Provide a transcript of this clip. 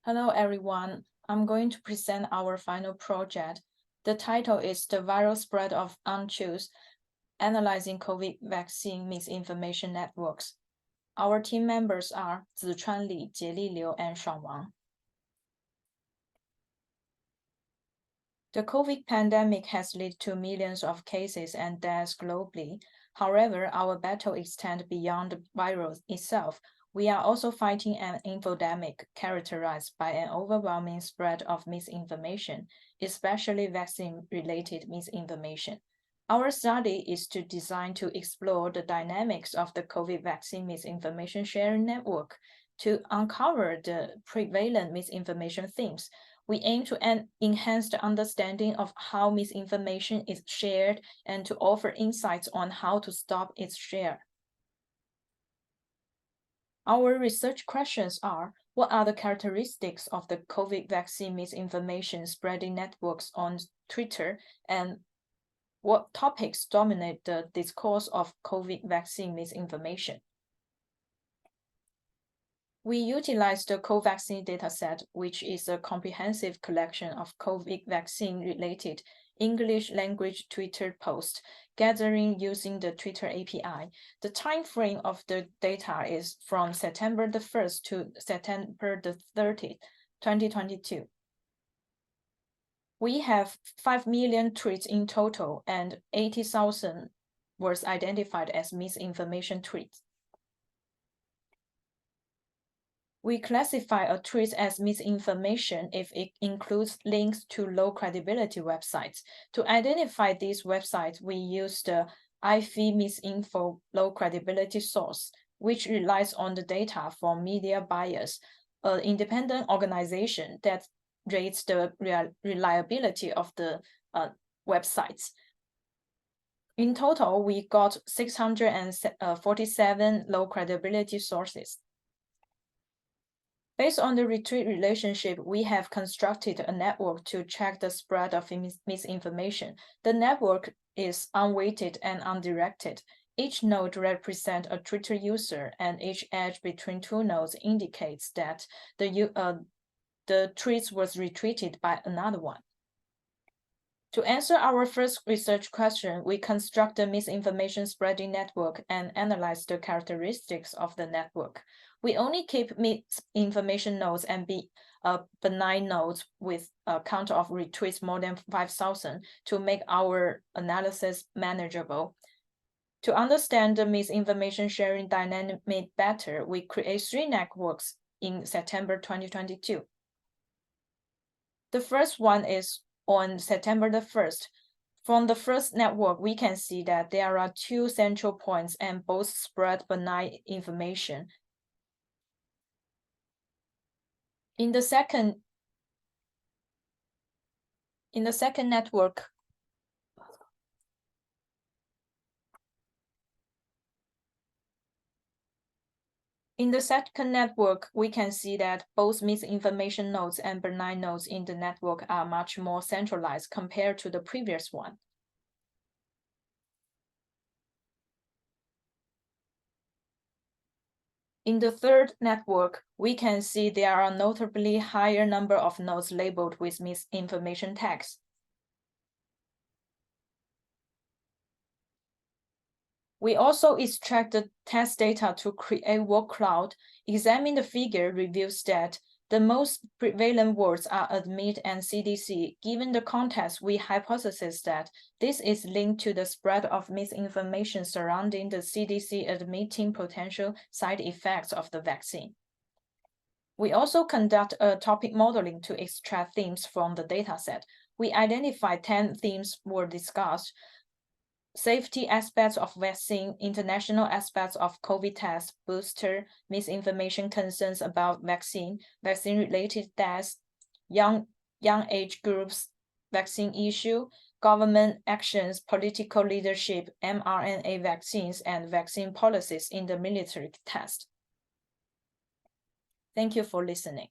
Hello, everyone. I'm going to present our final project. The title is The Viral Spread of Untruths, Analyzing COVID Vaccine Misinformation Networks. Our team members are Zichuan Li, Jieli Liu, and Shuang Wang. The COVID pandemic has led to millions of cases and deaths globally. However, our battle extends beyond the virus itself. We are also fighting an infodemic characterized by an overwhelming spread of misinformation, especially vaccine-related misinformation. Our study is designed to explore the dynamics of the COVID vaccine misinformation sharing network to uncover the prevalent misinformation themes. We aim to enhance the understanding of how misinformation is shared and to offer insights on how to stop its share. Our research questions are: what are the characteristics of the COVID vaccine misinformation spreading networks on Twitter, and what topics dominate the discourse of COVID vaccine misinformation? We utilize the CoVaccine dataset, which is a comprehensive collection of COVID vaccine-related English language Twitter posts gathering using the Twitter API. The time frame of the data is from September the 1st to September the 30th, 2022. We have 5 million tweets in total, and 80,000 was identified as misinformation tweets. We classify a tweet as misinformation if it includes links to low credibility websites. To identify these websites, we use the IFI misinfo low credibility source, which relies on the data from Media Bias, an independent organization that rates the reliability of the websites. In total, we got 647 low credibility sources. Based on the retweet relationship, we have constructed a network to check the spread of misinformation. The network is unweighted and undirected. Each node represents a Twitter user, and each edge between two nodes indicates that the tweet was retweeted by another one. To answer our first research question, we construct the misinformation spreading network and analyze the characteristics of the network. We only keep misinformation nodes and benign nodes with a count of retweets more than 5,000 to make our analysis manageable. To understand the misinformation sharing dynamic better, we create 3 networks in September 2022. The first one is on September the 1st. From the first network, we can see that there are 2 central points and both spread benign information. In the second network, we can see that both misinformation nodes and benign nodes in the network are much more centralized compared to the previous one. In the third network, we can see there are a notably higher number of nodes labeled with misinformation tags. We also extract the test data to create word cloud. Examine the figure reveals that the most prevalent words are admit and CDC. Given the context, we hypothesize that this is linked to the spread of misinformation surrounding the CDC admitting potential side effects of the vaccine. We also conduct a topic modeling to extract themes from the dataset. We identify 10 themes were discussed: safety aspects of vaccine, international aspects of COVID test, booster, misinformation concerns about vaccine-related deaths, young age groups, vaccine issue, government actions, political leadership, mRNA vaccines, and vaccine policies in the military test. Thank you for listening.